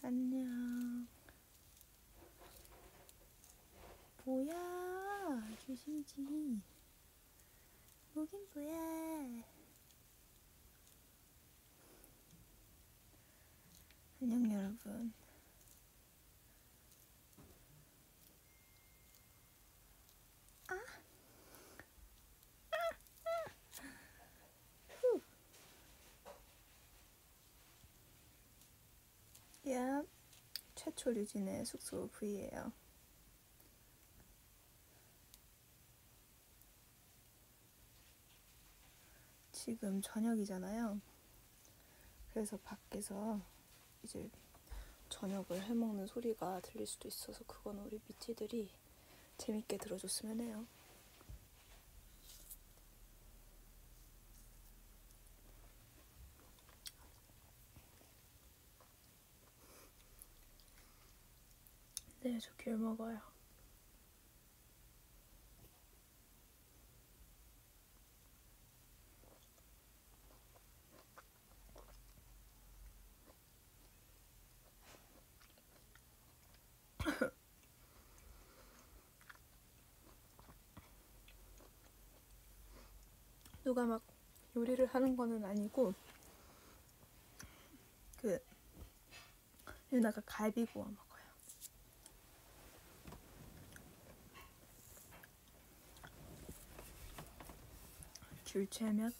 안녕. 뭐야? 조심히지. 뭐긴 뭐야. 안녕 여러분. 야, 최초 류진의 숙소 V예요. 지금 저녁이잖아요. 그래서 밖에서 이제 저녁을 해먹는 소리가 들릴 수도 있어서 그건 우리 미찌들이 재밌게 들어줬으면 해요. 네, 저 귤 먹어요. 누가 막 요리를 하는 거는 아니고 유나가 갈비 구워 먹어요. 귤채면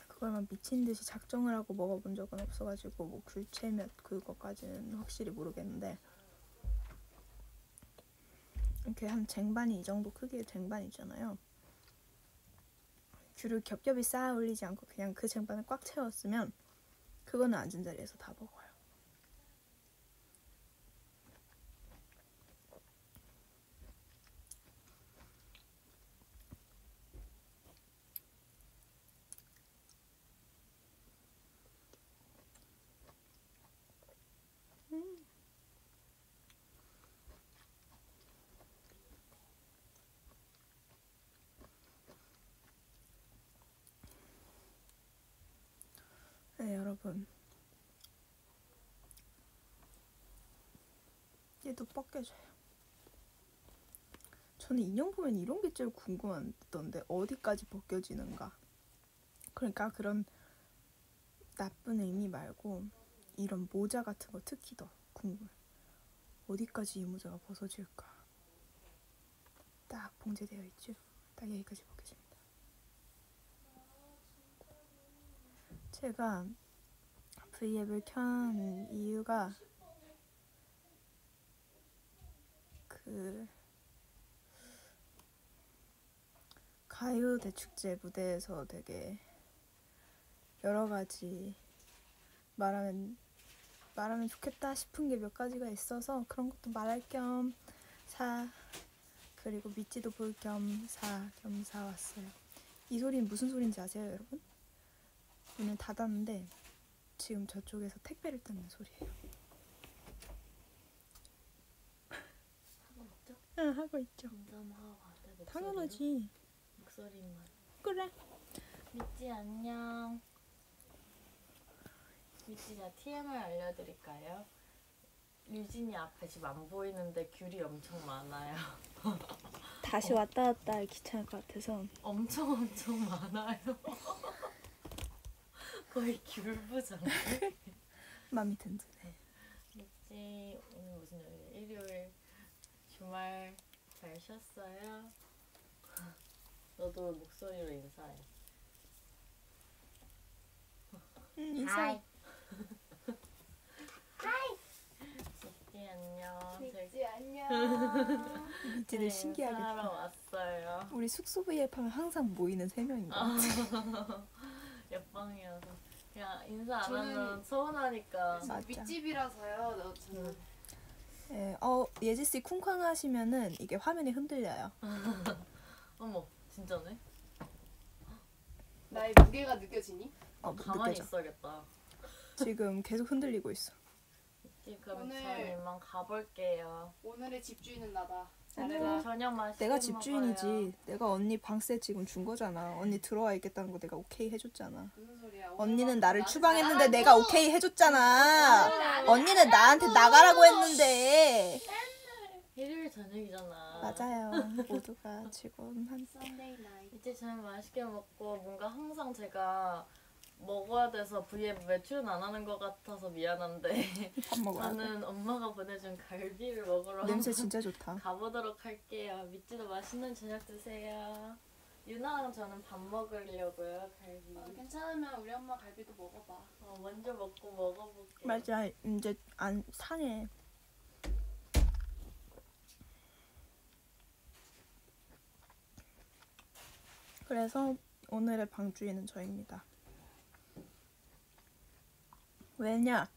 그걸 막 미친 듯이 작정을 하고 먹어본 적은 없어가지고 뭐 귤채면 그거까지는 확실히 모르겠는데 이렇게 한 쟁반이 이 정도 크기의 쟁반 있잖아요. 귤을 겹겹이 쌓아 올리지 않고 그냥 그 쟁반을 꽉 채웠으면 그거는 앉은 자리에서 다 먹어요. 네, 여러분. 얘도 벗겨져요. 저는 인형 보면 이런 게 제일 궁금하던데 어디까지 벗겨지는가. 그러니까 그런 나쁜 의미 말고 이런 모자 같은 거 특히 더 궁금해. 어디까지 이 모자가 벗어질까. 딱 봉제되어 있죠. 딱 여기까지 벗겨집니다. 제가 V앱을 켠 이유가 가요대축제 무대에서 되게 여러 가지 말하면 좋겠다 싶은 게 몇 가지가 있어서 그런 것도 말할 겸 그리고 미찌도 볼 겸 사왔어요. 이 소리는 무슨 소리인지 아세요, 여러분? 문을 닫았는데 지금 저쪽에서 택배를 뜯는 소리예요. 하고 있죠? 응, 하고 있죠. 인사하고 가는데 당연하지. 목소리만. 그래. 미찌 안녕. 미찌 제가 TMI 알려드릴까요? 류진이 앞에 지금 안 보이는데 귤이 엄청 많아요. 다시 왔다 갔다 하기 귀찮을 것 같아서 엄청 많아요. 거의 귤부잖아요. 마음이 든든해. 미찌 오늘 무슨 요일이에요? 일요일 주말 잘 쉬었어요? 너도 목소리로 인사해. 인사해. 하이. 미찌 안녕. 미찌 안녕. 미찌들 신기하겠다. 인사하러 왔어요. 우리 숙소 V앱 하면 항상 모이는 3명인 것 같아. 옆방이어서 그냥 인사 안 저는- 하면 서운하니까. 맞아. 밑집이라서요. 저는 예, 예지씨 쿵쾅 하시면은 이게 화면이 흔들려요. 어머 진짜네? 나의 무게가 느껴지니? 가만히 느껴져. 있어야겠다. 지금 계속 흔들리고 있어. 그럼 오늘- 저는 이만 가볼게요. 오늘의 집주인은 나다. 잘해라. 저녁 맛있게 내가 먹어요. 집주인이지. 내가 언니 방세 지금 준 거잖아. 언니 들어와 있겠다는 거 내가 오케이 해줬잖아. 무슨 소리야? 언니는 나를 나한테 추방했는데 잘하라고. 내가 오케이 해줬잖아. 언니는 나한테 나가라고 했는데. 일요일 저녁이잖아. 맞아요. 모두가 지금 한 Sunday night. 이제 저녁 맛있게 먹고 뭔가 항상 제가 먹어야 돼서 V앱 외출은 안 하는 것 같아서 미안한데 밥 먹어야 돼. 저는 엄마가 보내준 갈비를 먹으러 냄새 진짜 좋다. 가보도록 할게요. 믿지도 맛있는 저녁 드세요. 유나랑 저는 밥 먹으려고요. 갈비. 괜찮으면 우리 엄마 갈비도 먹어봐. 먼저 먹고 먹어볼게요. 맞아. 이제 안 상해. 그래서 오늘의 방주인은 저입니다. 왜냐?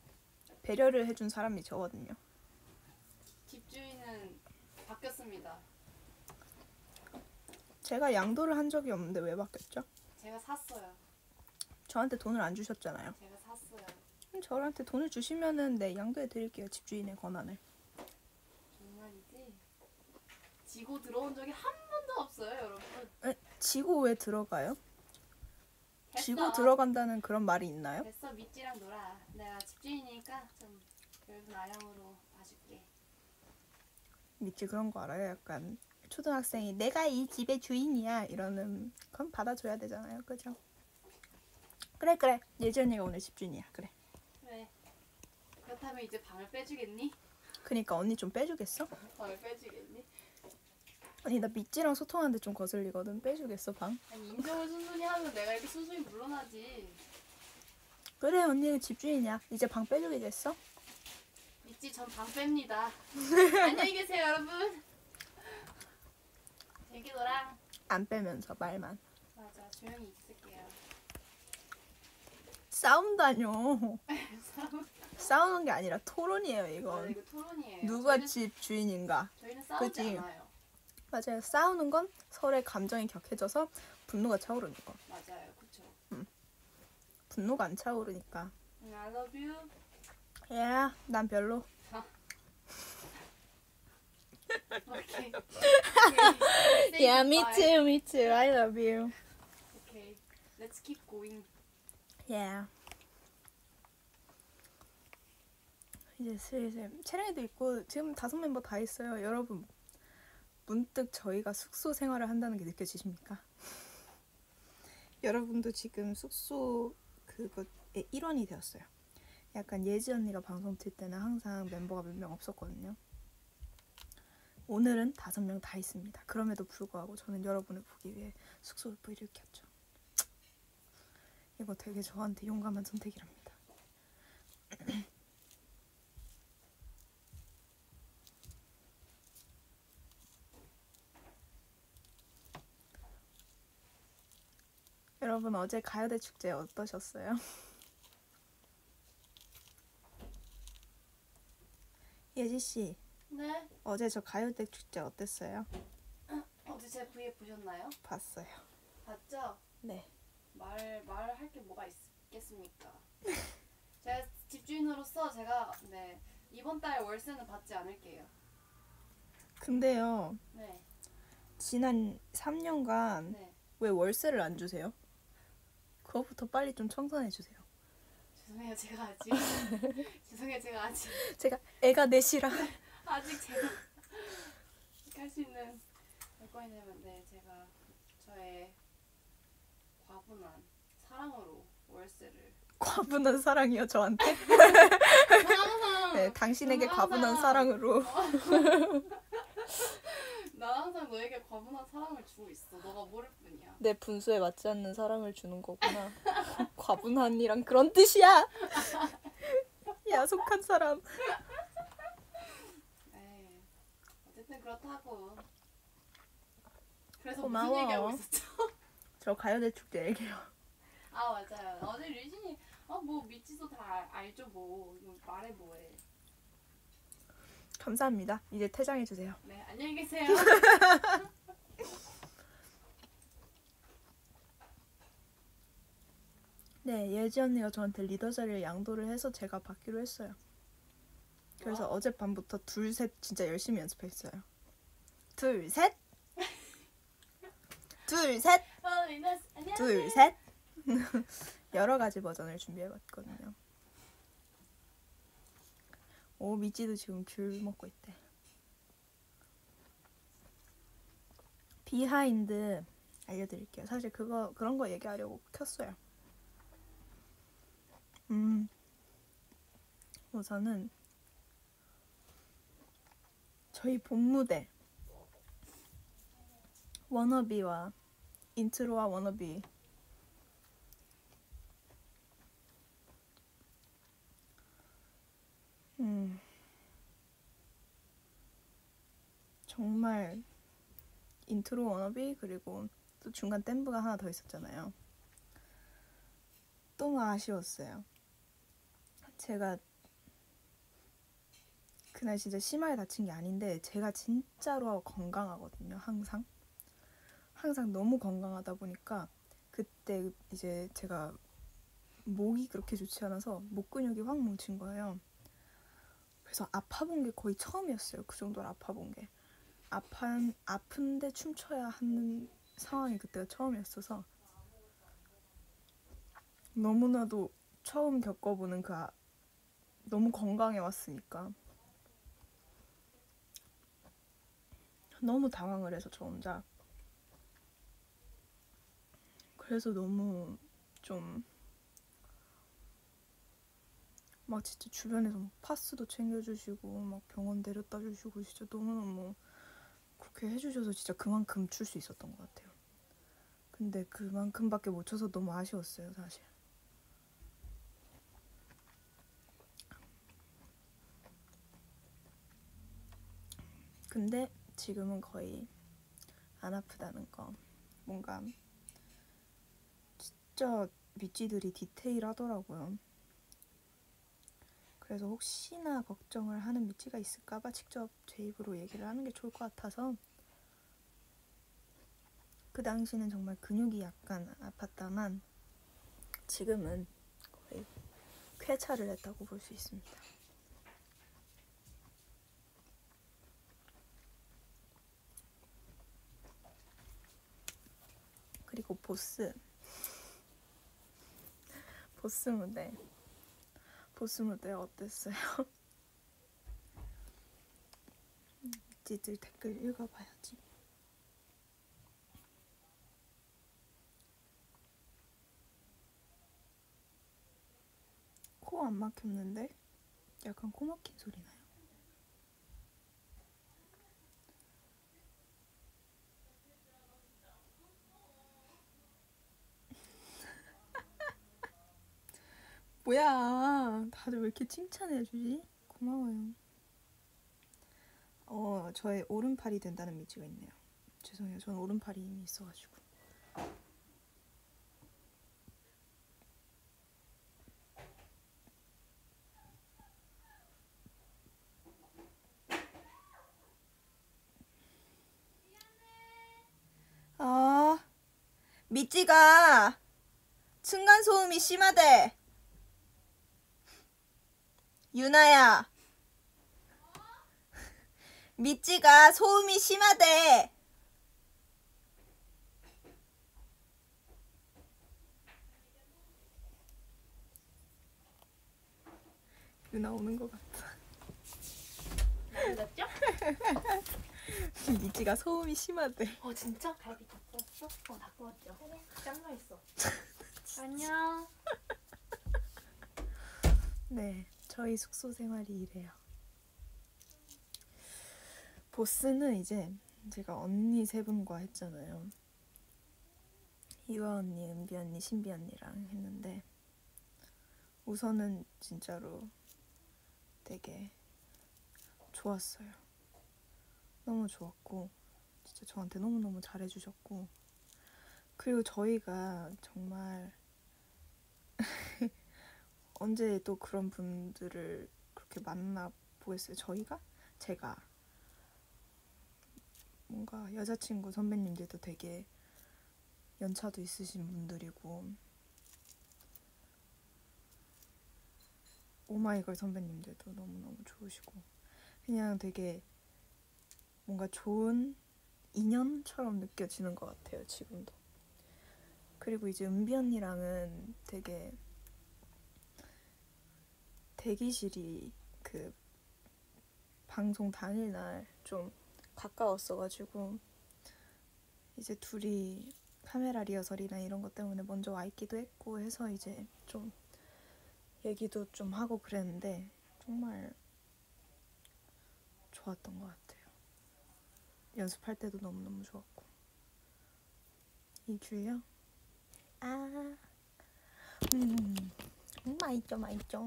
배려를 해준 사람이 저거든요. 집주인은 바뀌었습니다. 제가 양도를 한 적이 없는데 왜 바뀌었죠? 제가 샀어요. 저한테 돈을 안 주셨잖아요. 제가 샀어요. 그럼 저한테 돈을 주시면은 네, 양도해 드릴게요. 집주인의 권한을. 정말이지? 지고 들어온 적이 한 번도 없어요, 여러분. 지고 왜 들어가요? 됐어. 지고 들어간다는 그런 말이 있나요? 됐어, 미찌랑 놀아. 내가 집주인이니까 좀 넓은 아량으로 봐줄게. 미치 그런 거 알아요? 약간 초등학생이 내가 이 집의 주인이야 이러는 건 받아줘야 되잖아요. 그죠? 그래 예지 언니가 오늘 집주인이야. 그래. 그래. 그렇다면 이제 방을 빼주겠니? 그니까 언니 좀 빼주겠어? 방을 빼주겠니? 아니 나 미찌랑 소통하는데 좀 거슬리거든. 빼주겠어 방? 아니 인정을 순순히 하면 내가 이렇게 순순히 물러나지. 그래 언니는 집주인이야. 이제 방 빼주겠어? 미찌 전 방 뺍니다. 안녕히 계세요 여러분. 제기도랑 안 빼면서 말만. 맞아 조용히 있을게요. 싸운다뇨. 싸우는 게 아니라 토론이에요 맞아 이건. 이거 토론이에요. 누가 저희는- 집주인인가? 저희는 싸우지 그치? 않아요. 맞아요. 싸우는 건 서로의 감정이 격해져서 분노가 차오르는 거. 맞아요, 그쵸. 분노가 안 차오르니까. I love you. 야, 난 별로. 오케이. Yeah, me too, me too. I love you. 오케이. Let's keep going. Yeah. 이제 슬슬 채령이도 있고 지금 5멤버 다 있어요. 여러분 문득 저희가 숙소 생활을 한다는 게 느껴지십니까? 여러분도 지금 숙소 그것의 일원이 되었어요. 약간 예지 언니가 방송 틀 때는 항상 멤버가 몇 명 없었거든요. 오늘은 5명 다 있습니다. 그럼에도 불구하고 저는 여러분을 보기 위해 숙소 V를 켰죠. 이거 되게 저한테 용감한 선택이랍니다. 여러분 어제 가요대 축제 어떠셨어요? 예지씨 네. 어제 저 가요대 축제 어땠어요? 어제 제 V에 보셨나요? 봤어요. 봤죠? 네. 말할 게 뭐가 있겠습니까? 제가 집주인으로서 제가 네 이번 달 월세는 받지 않을게요. 근데요 네. 지난 3년간 네. 왜 월세를 안 주세요? 그거부터 빨리 좀 청산해 주세요. 죄송해요 제가 아직 죄송해요 제가 아직 제가 애가 넷이라 아직 제가 할 수 있는 여건이냐면 네 제가 저의 과분한 사랑으로 월세를 과분한 사랑이요 저한테. 항상 네, 당신에게 저는 과분한 항상- 사랑으로. 난 항상 너에게 과분한 사랑을 주고 있어. 너가 모를 뿐이야. 내 분수에 맞지 않는 사랑을 주는 거구나. 과분한이란 그런 뜻이야. 야속한 사람. 에이, 어쨌든 그렇다고. 그래서 고마워. 무슨 얘기하고 있었죠? 저 가요대 축제 얘기요. 아 맞아요. 어제 류진이 뭐 미치도 다 알죠 뭐. 이거 말해 뭐해. 감사합니다. 이제 퇴장해 주세요. 네 안녕히 계세요. 네, 예지 언니가 저한테 리더 자리를 양도를 해서 제가 받기로 했어요. 그래서 와. 어젯밤부터 둘, 셋 진짜 열심히 연습했어요. 둘, 셋. 둘, 셋. 안녕. 둘, 셋. 여러 가지 버전을 준비해봤거든요. 오, 미찌도 지금 귤 먹고 있대. 비하인드 알려드릴게요. 사실 그런 거 얘기하려고 켰어요. 우선은 저희 본무대 워너비와 인트로와 워너비 정말 인트로 워너비 그리고 또 중간 댐브가 하나 더 있었잖아요. 너무 아쉬웠어요. 제가 그날 진짜 심하게 다친 게 아닌데 제가 진짜로 건강하거든요. 항상 너무 건강하다 보니까 그때 이제 제가 목이 그렇게 좋지 않아서 목 근육이 확 뭉친 거예요. 그래서 아파본 게 거의 처음이었어요. 그 정도로 아파본 게. 아픈데 춤춰야 하는 상황이 그때가 처음이었어서 너무나도 처음 겪어보는 너무 건강해 왔으니까 너무 당황을 해서 저 혼자. 그래서 너무 좀 막 진짜 주변에서 막 파스도 챙겨주시고 막 병원 데려다 주시고 진짜 너무너무 그렇게 해주셔서 진짜 그만큼 출 수 있었던 것 같아요. 근데 그만큼밖에 못 쳐서 너무 아쉬웠어요, 사실. 근데 지금은 거의 안 아프다는 거. 뭔가 진짜 미찌들이 디테일하더라고요. 그래서 혹시나 걱정을 하는 미찌가 있을까봐 직접 제 입으로 얘기를 하는 게 좋을 것 같아서 그 당시는 정말 근육이 약간 아팠다만 지금은 거의 쾌차를 했다고 볼 수 있습니다. 그리고 보스 무대 어땠어요? 미찌들 댓글 읽어봐야지. 코 안 막혔는데? 약간 코 막힌 소리 나요. 뭐야, 다들 왜 이렇게 칭찬해주지? 고마워요. 저의 오른팔이 된다는 미지가 있네요. 죄송해요, 저는 오른팔이 이미 있어가지고. 미찌가 층간소음이 심하대. 유나야, 미찌가 소음이 심하대. 유나 오는 것 같아. 맞았죠? 미찌가 소음이 심하대. 진짜? 갈비 다 구웠어? 다 구웠죠. 그래. 짱 맛있어. 안녕. 네, 저희 숙소 생활이 이래요. 보스는 이제 제가 언니 세 분과 했잖아요. 이화 언니, 은비 언니, 신비 언니랑 했는데 우선은 진짜로 되게 좋았어요. 너무 좋았고 진짜 저한테 너무너무 잘해주셨고 그리고 저희가 정말 언제 또 그런 분들을 그렇게 만나보겠어요. 제가 뭔가 여자친구 선배님들도 되게 연차도 있으신 분들이고 오마이걸 선배님들도 너무너무 좋으시고 그냥 되게 뭔가 좋은 인연처럼 느껴지는 것 같아요, 지금도. 그리고 이제 은비 언니랑은 되게 대기실이 그 방송 당일날 좀 가까웠어가지고 이제 둘이 카메라 리허설이나 이런 것 때문에 먼저 와 있기도 했고 해서 이제 좀 얘기도 좀 하고 그랬는데 정말 좋았던 것 같아요. 연습할 때도 너무너무 좋았고. 이 줄요? 아, 맛있죠, 맛있죠.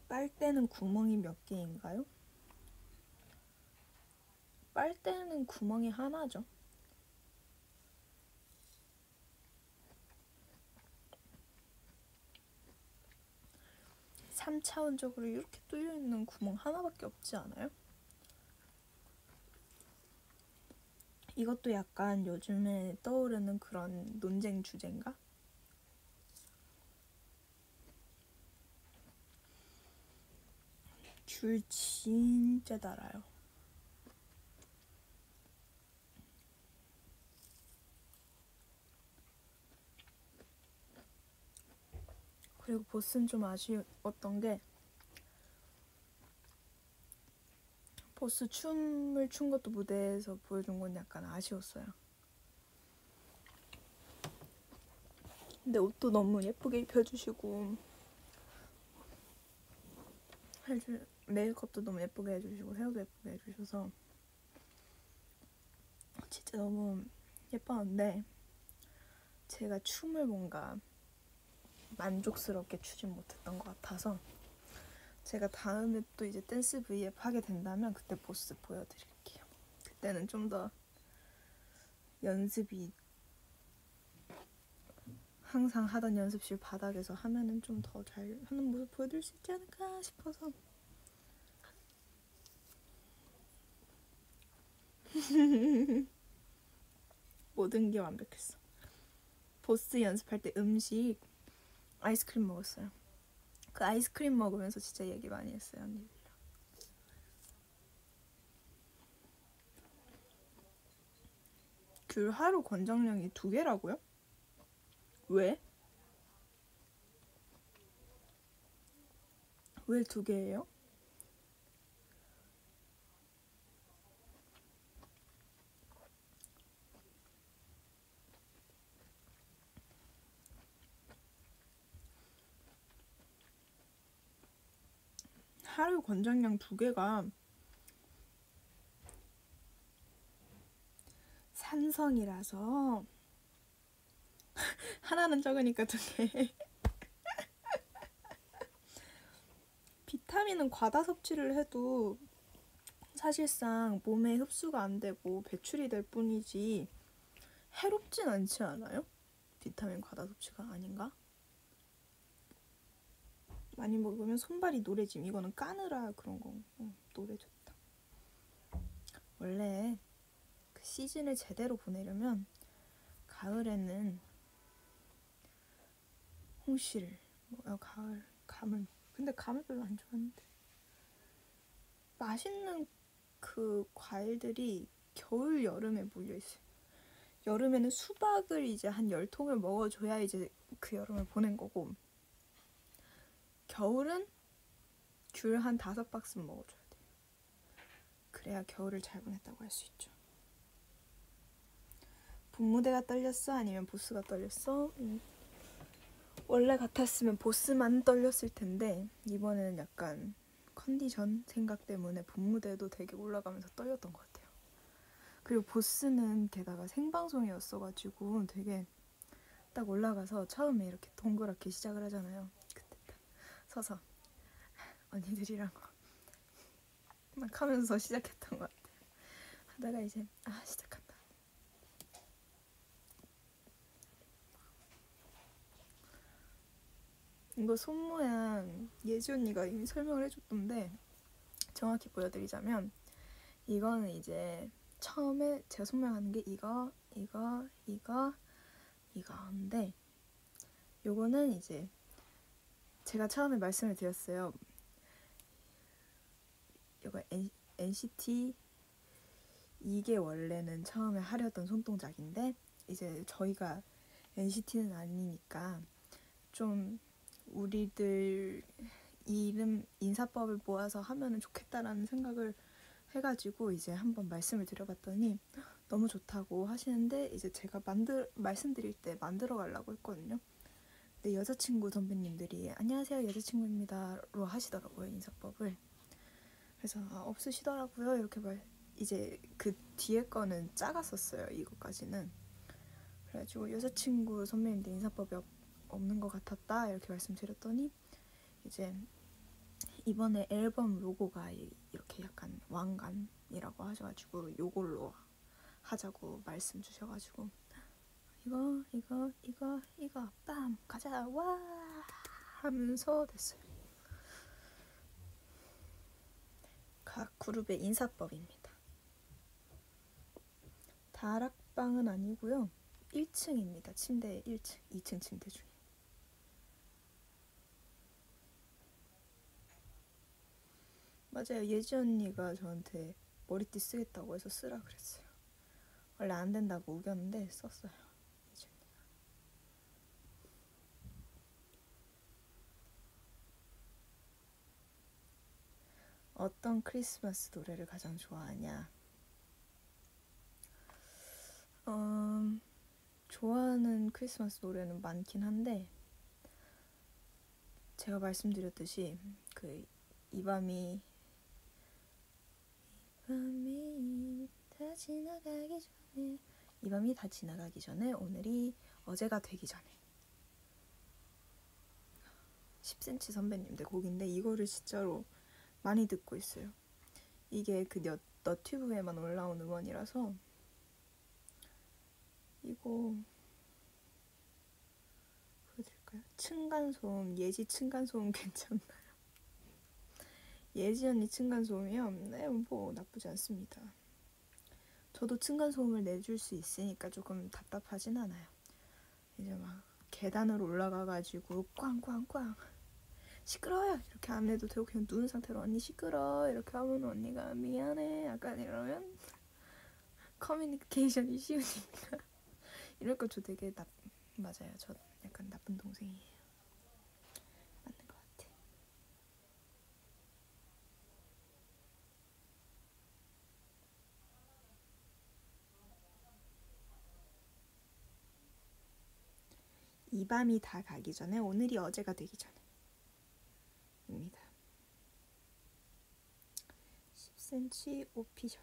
빨대는 구멍이 몇 개인가요? 빨대는 구멍이 하나죠. 3차원적으로 이렇게 뚫려있는 구멍 하나밖에 없지 않아요? 이것도 약간 요즘에 떠오르는 그런 논쟁 주제인가? 귤 진짜 달아요. 그리고 보스는 좀 아쉬웠던 게 보스 춤을 춘 것도 무대에서 보여준 건 약간 아쉬웠어요. 근데 옷도 너무 예쁘게 입혀주시고 메이크업도 너무 예쁘게 해주시고 헤어도 예쁘게 해주셔서 진짜 너무 예뻤는데 제가 춤을 뭔가 만족스럽게 추진 못했던 것 같아서 제가 다음에 또 이제 댄스 V앱 하게 된다면 그때 보스 보여드릴게요. 그때는 좀 더 연습이 항상 하던 연습실 바닥에서 하면은 좀 더 잘 하는 모습 보여드릴 수 있지 않을까 싶어서. 모든 게 완벽했어. 보스 연습할 때 음식 아이스크림 먹었어요. 그 아이스크림 먹으면서 진짜 얘기 많이 했어요, 언니들이랑. 귤 하루 권장량이 2개라고요? 왜? 왜 2개예요? 하루 권장량 2개가 산성이라서 하나는 적으니까 2개. 비타민은 과다 섭취를 해도 사실상 몸에 흡수가 안 되고 배출이 될 뿐이지 해롭진 않지 않아요? 비타민 과다 섭취가 아닌가? 많이 먹으면 손발이 노래짐. 이거는 까느라 그런 거. 노래졌다. 원래 그 시즌을 제대로 보내려면 가을에는 홍시를 가을 감을 근데 감을 별로 안 좋아하는데 맛있는 그 과일들이 겨울 여름에 몰려있어요. 여름에는 수박을 이제 한 10통을 먹어줘야 이제 그 여름을 보낸 거고 겨울은 귤 한 5박스 먹어줘야 돼요. 그래야 겨울을 잘 보냈다고 할 수 있죠. 본무대가 떨렸어? 아니면 보스가 떨렸어? 원래 같았으면 보스만 떨렸을 텐데 이번에는 약간 컨디션 생각 때문에 본무대도 되게 올라가면서 떨렸던 것 같아요. 그리고 보스는 게다가 생방송이었어가지고 되게 딱 올라가서 처음에 이렇게 동그랗게 시작을 하잖아요. 그때 딱 서서 언니들이랑 막 하면서 시작했던 것 같아요. 하다가 이제 시작한다. 이거 손 모양 예지 언니가 이미 설명을 해줬던데 정확히 보여드리자면 이거는 이제 처음에 제가 설명하는 게 이거인데 요거는 이제 제가 처음에 말씀을 드렸어요. 이거 NCT 이게 원래는 처음에 하려던 손동작인데 이제 저희가 NCT는 아니니까 좀 우리들 이름 인사법을 모아서 하면은 좋겠다라는 생각을 해가지고 이제 한번 말씀을 드려봤더니 너무 좋다고 하시는데 이제 제가 말씀드릴 때 만들어 가려고 했거든요. 근데 여자친구 선배님들이 안녕하세요 여자친구입니다로 하시더라고요 인사법을. 그래서 없으시더라고요 이렇게 이제 그 뒤에 거는 작았었어요 이거까지는. 그래가지고 여자친구 선배님들 인사법이 없는 것 같았다 이렇게 말씀드렸더니 이제 이번에 앨범 로고가 이렇게 약간 왕관이라고 하셔가지고 요걸로 하자고 말씀 주셔가지고 이거 빰 가자 와 하면서 됐어요. 각 그룹의 인사법입니다. 다락방은 아니고요. 1층입니다. 침대 1층, 2층 침대 중에. 맞아요. 예지 언니가 저한테 머리띠 쓰겠다고 해서 쓰라 그랬어요. 원래 안 된다고 우겼는데 썼어요. 예지 언니가. 어떤 크리스마스 노래를 가장 좋아하냐? 좋아하는 크리스마스 노래는 많긴 한데 제가 말씀드렸듯이 그 이 밤이 다 지나가기 전에 오늘이 어제가 되기 전에 10cm 선배님들 곡인데 이거를 진짜로 많이 듣고 있어요. 이게 그 너튜브에만 올라온 음원이라서 이거 보여드릴까요? 층간소음, 예지 층간소음 괜찮나요? 예지 언니 층간소음이요? 네, 뭐 나쁘지 않습니다. 저도 층간소음을 내줄 수 있으니까 조금 답답하진 않아요. 이제 막 계단으로 올라가가지고 꽝꽝꽝 시끄러워요 이렇게 안 해도 되고 그냥 누운 상태로 언니 시끄러워 이렇게 하면 언니가 미안해 약간 이러면 커뮤니케이션이 쉬우니까 이럴 거 저 되게 맞아요. 저 약간 나쁜 동생이에요. 맞는 것 같아. 이 밤이 다 가기 전에 오늘이 어제가 되기 전에 입니다. 10cm 오피셜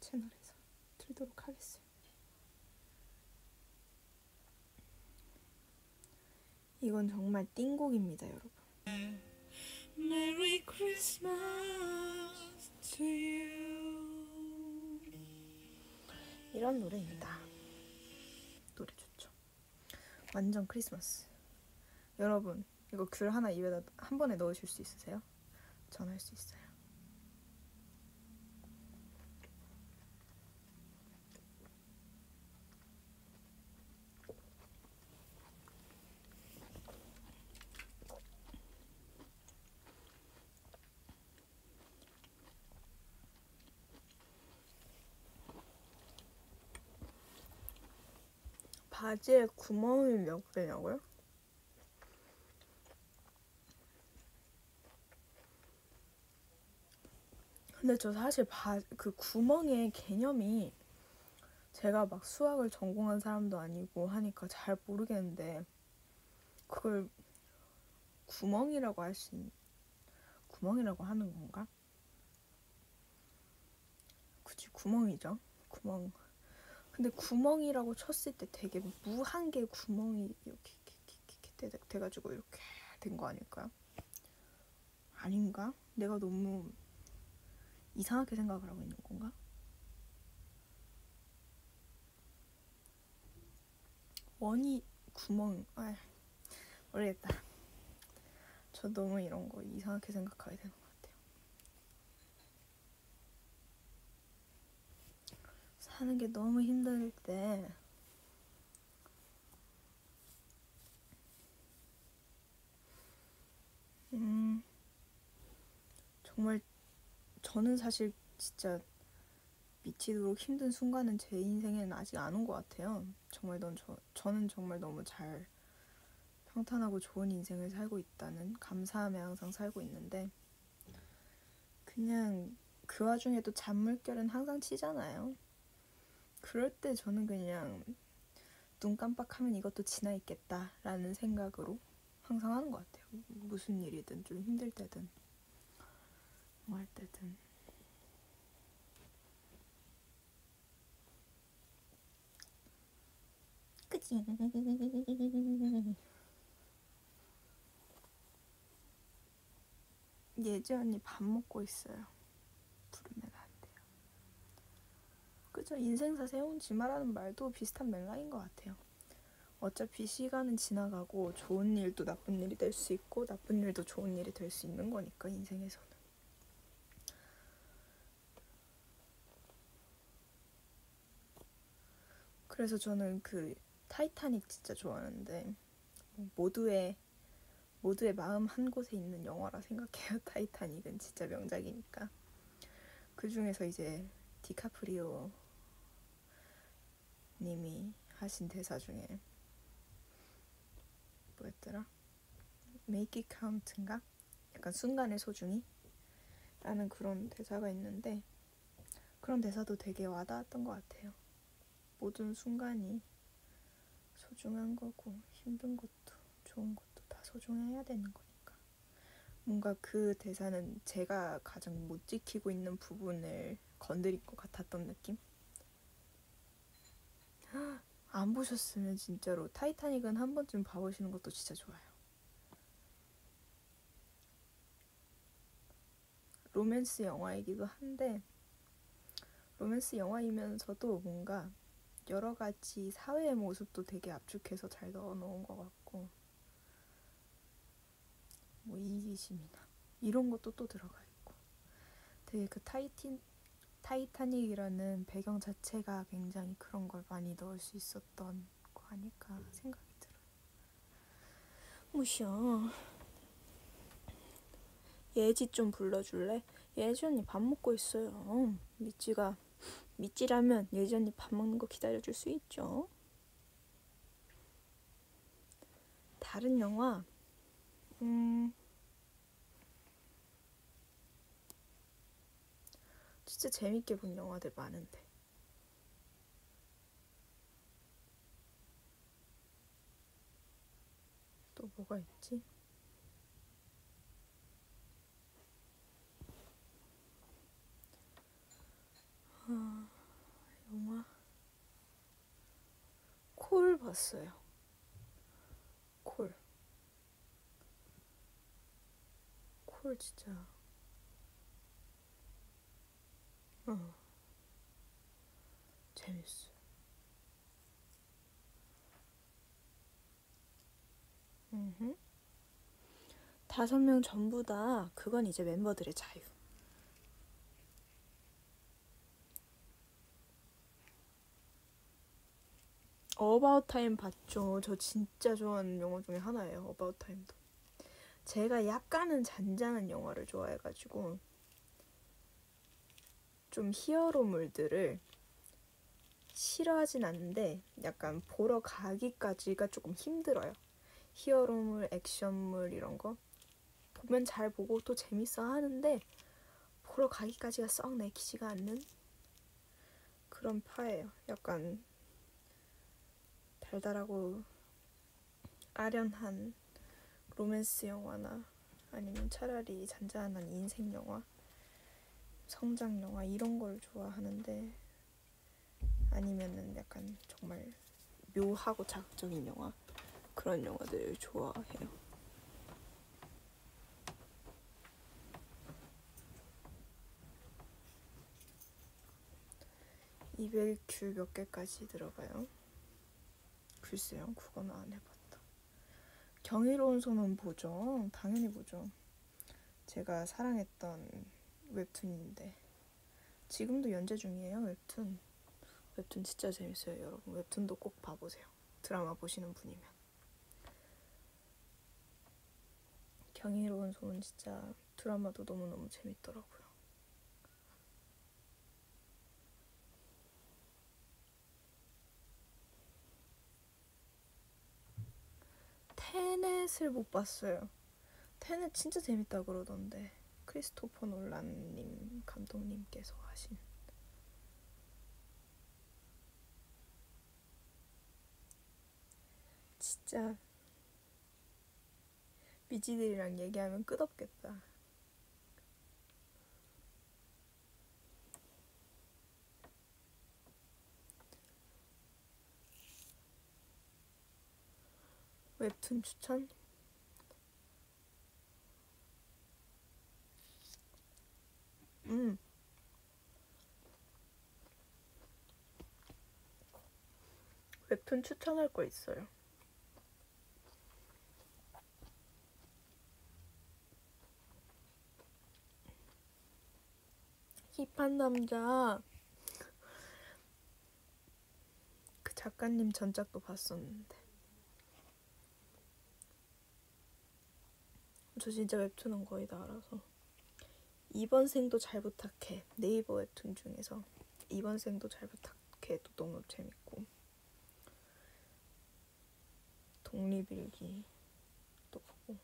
채널에서 틀도록 하겠어요. 이건 정말 띵곡입니다 여러분. Merry Christmas to you. 이런 노래입니다. 노래 좋죠. 완전 크리스마스. 여러분 이거 귤 하나 입에다 한 번에 넣으실 수 있으세요? 전 할 수 있어요. 바지에 구멍이 몇 개냐고요? 근데 저 사실 그 구멍의 개념이 제가 막 수학을 전공한 사람도 아니고 하니까 잘 모르겠는데 그걸 구멍이라고 구멍이라고 하는 건가? 그치 구멍이죠. 구멍. 근데 구멍이라고 쳤을 때 되게 무한 개 구멍이 이렇게 돼가지고 이렇게 된 거 아닐까요? 아닌가? 내가 너무 이상하게 생각을 하고 있는 건가? 원이 구멍 모르겠다. 저 너무 이런 거 이상하게 생각하게 되는 것 같아요. 사는 게 너무 힘들 때 정말 저는 사실 진짜 미치도록 힘든 순간은 제 인생에는 아직 안 온 것 같아요. 정말 저는 정말 너무 잘 평탄하고 좋은 인생을 살고 있다는 감사함에 항상 살고 있는데 그냥 그 와중에도 잔물결은 항상 치잖아요. 그럴 때 저는 그냥 눈 깜빡하면 이것도 지나 있겠다라는 생각으로 항상 하는 것 같아요. 무슨 일이든 좀 힘들 때든 뭐 할 때든. 그치? 예지 언니 밥 먹고 있어요. 부르면 안 돼요. 그죠? 인생사 세운지 말하는 말도 비슷한 맥락인 것 같아요. 어차피 시간은 지나가고 좋은 일도 나쁜 일이 될 수 있고 나쁜 일도 좋은 일이 될 수 있는 거니까 인생에서는. 그래서 저는 그 타이타닉 진짜 좋아하는데 모두의 마음 한 곳에 있는 영화라 생각해요. 타이타닉은 진짜 명작이니까. 그 중에서 이제 디카프리오 님이 하신 대사 중에 뭐였더라? Make it count인가? 약간 순간의 소중히? 라는 그런 대사가 있는데 그런 대사도 되게 와닿았던 것 같아요. 모든 순간이 소중한 거고 힘든 것도 좋은 것도 다 소중해야 되는 거니까. 뭔가 그 대사는 제가 가장 못 지키고 있는 부분을 건드릴 것 같았던 느낌? 안 보셨으면 진짜로 타이타닉은 한 번쯤 봐보시는 것도 진짜 좋아요. 로맨스 영화이기도 한데 로맨스 영화이면서도 뭔가 여러 가지 사회의 모습도 되게 압축해서 잘 넣어놓은 것 같고 뭐 이기심이나 이런 것도 또 들어가 있고 되게 그 타이타닉이라는 배경 자체가 굉장히 그런 걸 많이 넣을 수 있었던 거 아닐까 생각이 들어요. 무셔. 예지 좀 불러줄래? 예지 언니 밥 먹고 있어요. 미찌라면 예지 언니 밥 먹는 거 기다려줄 수 있죠. 다른 영화 진짜 재밌게 본 영화들 많은데 또 뭐가 있지? 영화 콜 봤어요. 콜 진짜 재밌어요. 5명 전부 다 그건 이제 멤버들의 자유. 어바웃 타임 봤죠. 저 진짜 좋아하는 영화 중에 하나예요. 어바웃 타임도. 제가 약간은 잔잔한 영화를 좋아해가지고 좀 히어로물들을 싫어하진 않는데 약간 보러 가기까지가 조금 힘들어요. 히어로물, 액션물 이런 거 보면 잘 보고 또 재밌어 하는데 보러 가기까지가 썩 내키지가 않는 그런 파예요. 약간 달달하고 아련한 로맨스 영화나 아니면 차라리 잔잔한 인생 영화, 성장 영화 이런 걸 좋아하는데 아니면은 약간 정말 묘하고 자극적인 영화 그런 영화들을 좋아해요. 이별 큐 몇 개까지 들어가요? 글쎄요, 그건 안 해봤다. 경이로운 소문 보죠. 당연히 보죠. 제가 사랑했던 웹툰인데 지금도 연재 중이에요. 웹툰 웹툰 진짜 재밌어요, 여러분. 웹툰도 꼭 봐보세요. 드라마 보시는 분이면. 경이로운 소문 진짜 드라마도 너무너무 재밌더라고요. 테넷을 못 봤어요. 테넷 진짜 재밌다 그러던데. 크리스토퍼 놀란님 감독님께서 하신. 진짜 미지들이랑 얘기하면 끝없겠다. 웹툰 추천? 웹툰 추천할 거 있어요. 힙한 남자. 그 작가님 전작도 봤었는데. 저 진짜 웹툰은 거의 다 알아서. 이번 생도 잘 부탁해. 네이버 웹툰 중에서 이번 생도 잘 부탁해도 너무 재밌고. 독립일기 또 보고.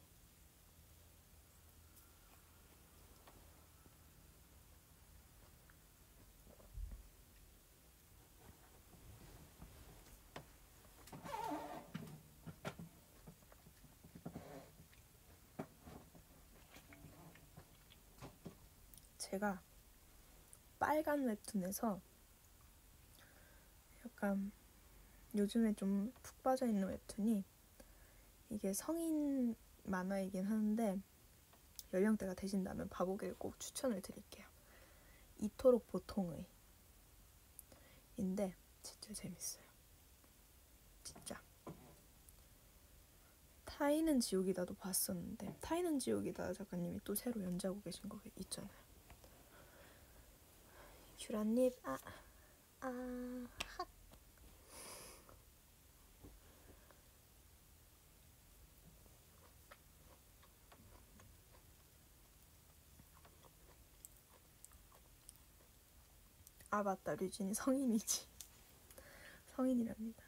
제가 빨간 웹툰에서 약간 요즘에 좀 푹 빠져있는 웹툰이, 이게 성인 만화이긴 하는데 연령대가 되신다면 봐보기를 꼭 추천을 드릴게요. 이토록 보통의 인데 진짜 재밌어요. 진짜. 타이는 지옥이다도 봤었는데, 타이는 지옥이다 작가님이 또 새로 연재하고 계신 거 있잖아요. 큐라님 맞다, 류진이 성인이지. 성인이랍니다.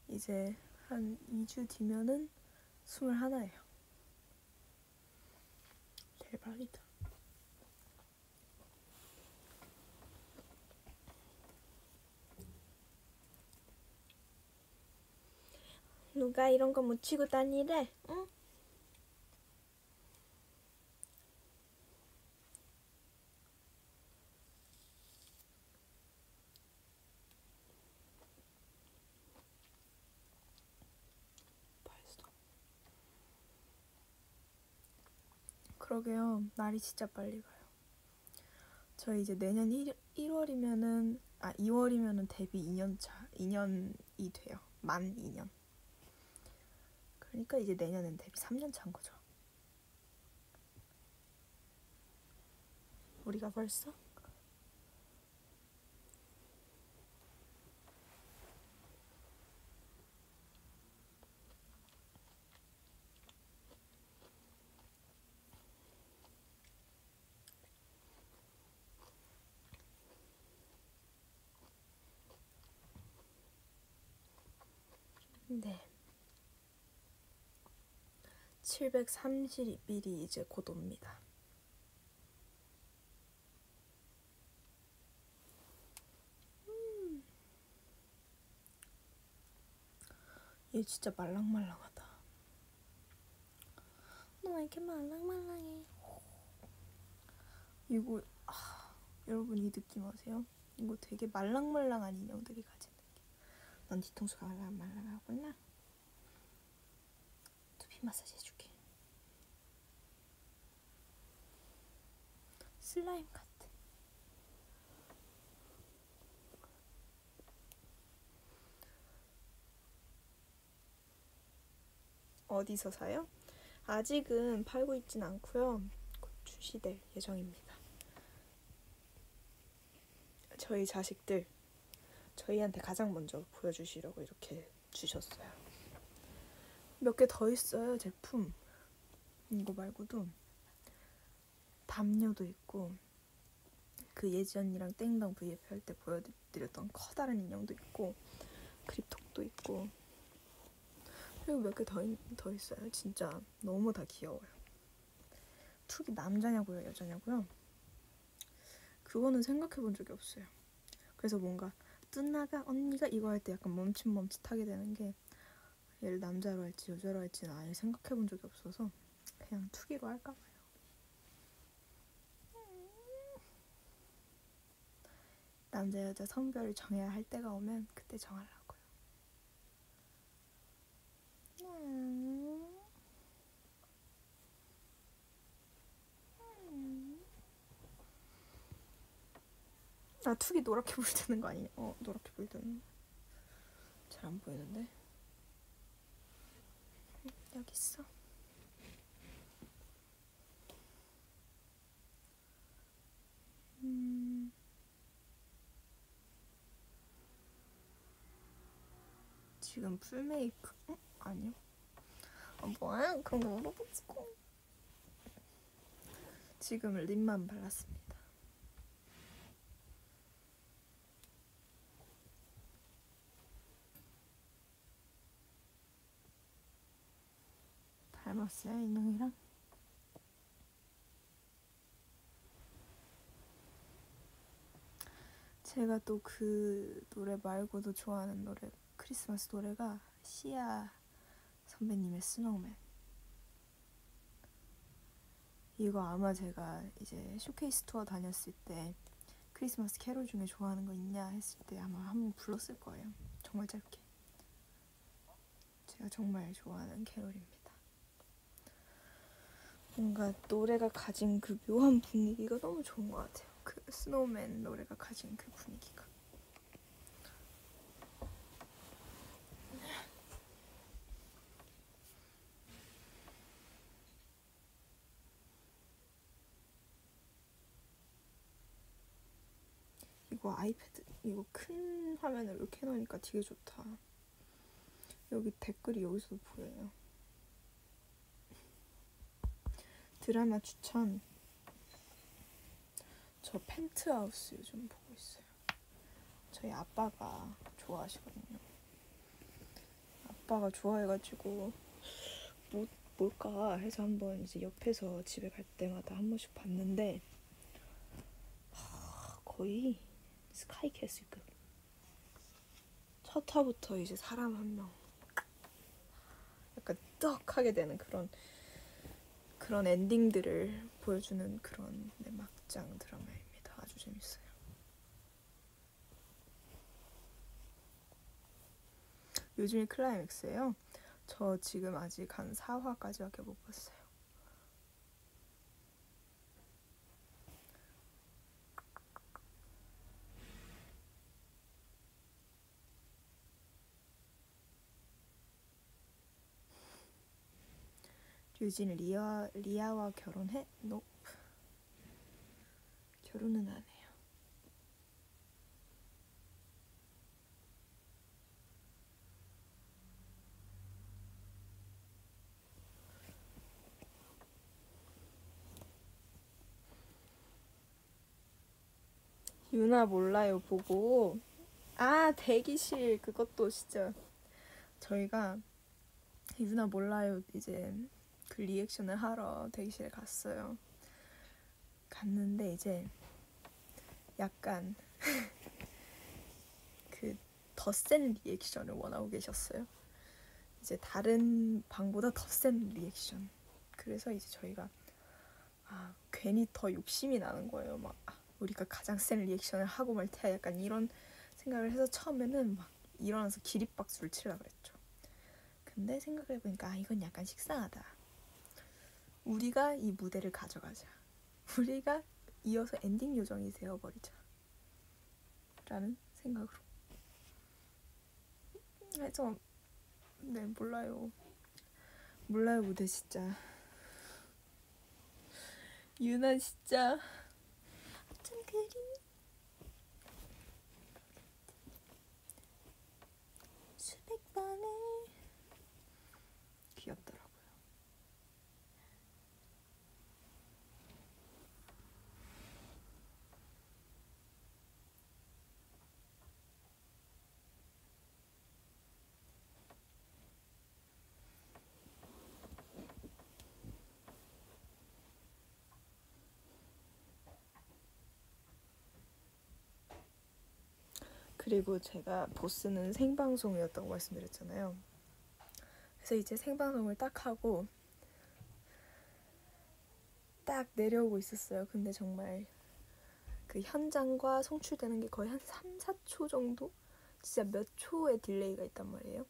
이제 한 2주 뒤면은 21예요. 대박이다. 누가 이런 거 묻히고 다니래? 응? 그러게요. 날이 진짜 빨리 가요. 저 이제 내년 1월이면은 2월이면은 데뷔 2년이 돼요. 만 2년. 그러니까 이제 내년엔 데뷔 3년 차인 거죠. 우리가 벌써? 네. 730일이 이제 곧 옵니다. 얘 진짜 말랑말랑하다. 너 왜 이렇게 말랑말랑해? 이거 여러분 이 느낌 아세요? 이거 되게 말랑말랑한 인형들이 가진 느낌. 넌 뒤통수가 말랑말랑하구나. 두피 마사지 해줄게. 슬라임 같아. 어디서 사요? 아직은 팔고 있진 않고요. 곧 출시될 예정입니다. 저희 자식들 저희한테 가장 먼저 보여주시려고 이렇게 주셨어요. 몇 개 더 있어요, 제품. 이거 말고도 담요도 있고, 그 예지 언니랑 땡당 VF 할 때 보여드렸던 커다란 인형도 있고, 그립톡도 있고, 그리고 몇 개 더 있어요. 진짜 너무 다 귀여워요. 툭이 남자냐고요, 여자냐고요? 그거는 생각해 본 적이 없어요. 그래서 뭔가 뚜나가 언니가 이거 할 때 약간 멈칫멈칫하게 되는 게, 얘를 남자로 할지 여자로 할지는 아예 생각해 본 적이 없어서 그냥 투기로 할까 봐요. 남자 여자 성별을 정해야 할 때가 오면 그때 정하려고요. 아, 툭이 노랗게 불 뜨는 거 아니냐? 노랗게 불 뜨는. 잘 안 보이는데. 여기 있어. 지금 풀 메이크? 아니요. 뭐야? 그런 거 물어보지고. 지금 립만 발랐습니다. 닮았어요, 인형이랑? 제가 또 그 노래 말고도 좋아하는 노래, 크리스마스 노래가 시아 선배님의 스노우맨. 이거 아마 제가 이제 쇼케이스 투어 다녔을 때 크리스마스 캐롤 중에 좋아하는 거 있냐 했을 때 아마 한번 불렀을 거예요. 정말 짧게. 제가 정말 좋아하는 캐롤입니다. 뭔가 노래가 가진 그 묘한 분위기가 너무 좋은 것 같아요. 그 스노우맨 노래가 가진 그 분위기가. 이거 아이패드, 이거 큰 화면을 이렇게 해놓으니까 되게 좋다. 여기 댓글이 여기서도 보여요. 드라마 추천. 저 펜트하우스 요즘 보고 있어요. 저희 아빠가 좋아하시거든요. 아빠가 좋아해가지고 뭘까 해서 한번 이제 옆에서 집에 갈 때마다 한 번씩 봤는데 거의 스카이캐슬급. 첫 화부터 이제 사람 한 명 약간 떡하게 되는 그런 엔딩들을 보여주는 그런 막장 드라마입니다. 아주 재밌어요. 요즘이 클라이맥스예요. 저 지금 아직 한 4화까지밖에 못 봤어요. 류진 리아와 결혼해? Nope. 결혼은 안 해요. 유나 몰라요 보고. 아, 대기실 그것도 진짜 저희가 유나 몰라요 이제 그 리액션을 하러 대기실에 갔어요. 갔는데 이제 약간 그 더 센 리액션을 원하고 계셨어요. 이제 다른 방보다 더 센 리액션. 그래서 이제 저희가 괜히 더 욕심이 나는 거예요. 막 우리가 가장 센 리액션을 하고 말 테야 약간 이런 생각을 해서 처음에는 막 일어나서 기립박수를 치려고 그랬죠. 근데 생각을 해보니까 이건 약간 식상하다. 우리가 이 무대를 가져가자. 우리가 이어서 엔딩 요정이 되어버리자. 라는 생각으로. 해서 네, 몰라요 무대 진짜. 유나 진짜 좀 그림. 시간이 귀엽더라고요. 그리고 제가 보스는 생방송이었다고 말씀드렸잖아요. 그래서 이제 생방송을 딱 하고 딱 내려오고 있었어요. 근데 정말 그 현장과 송출되는 게 거의 한 3, 4초 정도? 진짜 몇 초의 딜레이가 있단 말이에요.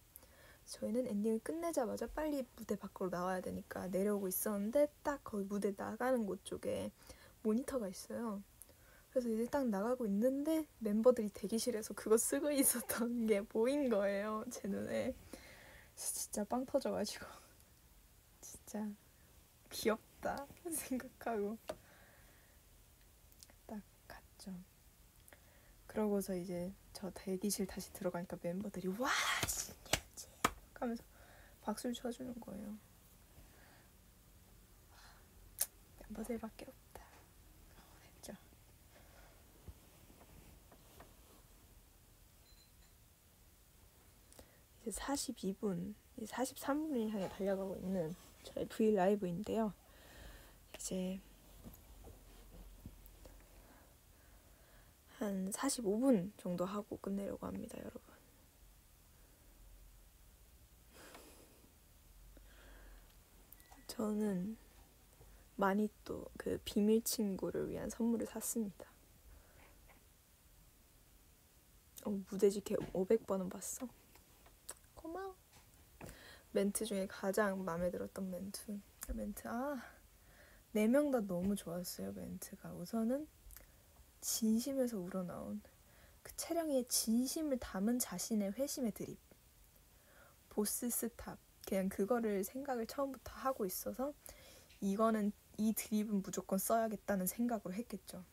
저희는 엔딩을 끝내자마자 빨리 무대 밖으로 나와야 되니까 내려오고 있었는데 딱 거기 무대 나가는 곳 쪽에 모니터가 있어요. 그래서 이제 딱 나가고 있는데 멤버들이 대기실에서 그거 쓰고 있었던 게 보인 거예요. 제 눈에. 진짜 빵 터져가지고 진짜 귀엽다 생각하고 딱 갔죠. 그러고서 이제 저 대기실 다시 들어가니까 멤버들이 와 신기하지 하면서 박수를 쳐주는 거예요. 멤버들밖에 없다 했죠. 이제 42분, 43분을 향해 달려가고 있는 저의 V 라이브인데요. 이제 한 45분 정도 하고 끝내려고 합니다, 여러분. 저는 많이 또 그 비밀 친구를 위한 선물을 샀습니다. 무대지켜 500번은 봤어. 고마워. 멘트 중에 가장 마음에 들었던 멘트 4명 다 너무 좋았어요. 멘트가 우선은 진심에서 우러나온 그 채령이의 진심을 담은 자신의 회심의 드립, 보스 스탑, 그냥 그거를 생각을 처음부터 하고 있어서 이거는 이 드립은 무조건 써야겠다는 생각으로 했겠죠.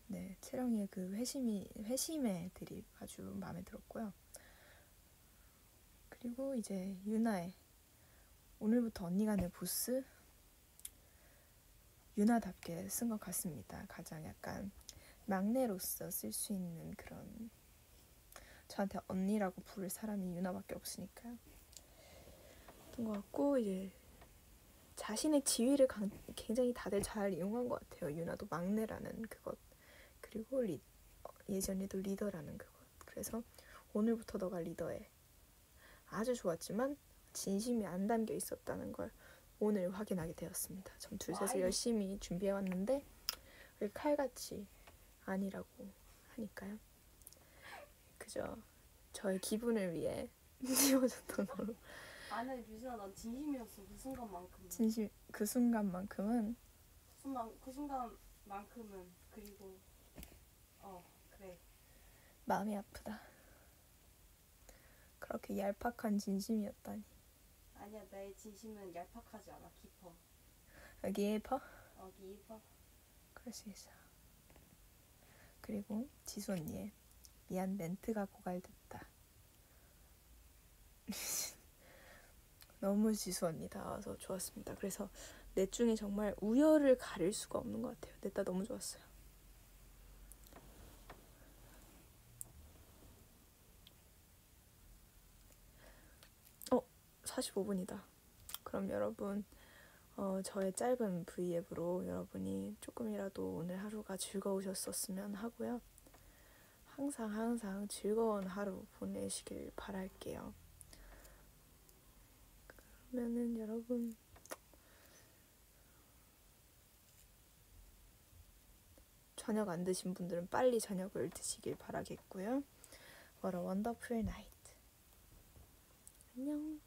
네, 채령이의 그 회심의 드립 아주 마음에 들었고요. 그리고 이제 유나의 오늘부터 언니가 내 보스, 유나답게 쓴 것 같습니다. 가장 약간 막내로서 쓸 수 있는 그런, 저한테 언니라고 부를 사람이 유나밖에 없으니까요. 그런 것 같고, 이제 자신의 지위를 굉장히 다들 잘 이용한 것 같아요. 유나도 막내라는 그것, 그리고 예전에도 리더라는 그것. 그래서 오늘부터 너가 리더해. 아주 좋았지만 진심이 안 담겨 있었다는 걸 오늘 확인하게 되었습니다. 전 둘셋을 열심히 준비해왔는데 왜 칼같이 아니라고 하니까요. 그저 저의 기분을 위해 띄워줬던 걸로. 아니 유진아, 난 진심이었어. 그 순간만큼은. 진심 그 순간만큼은. 그 순간만큼은. 그리고 그래. 마음이 아프다. 그렇게 얄팍한 진심이었다니. 아니야, 나의 진심은 얄팍하지 않아. 깊어. 깊어? 깊어. 그럴 수 있어. 그리고 지수 언니의 미안 멘트가 고갈됐다. 너무 지수 언니 나와서 좋았습니다. 그래서 넷 중에 정말 우열을 가릴 수가 없는 것 같아요. 넷 다 너무 좋았어요. 45분이다. 그럼 여러분 저의 짧은 V앱으로 여러분이 조금이라도 오늘 하루가 즐거우셨었으면 하고요. 항상 즐거운 하루 보내시길 바랄게요. 그러면은 여러분 저녁 안 드신 분들은 빨리 저녁을 드시길 바라겠고요. What a wonderful night. 안녕.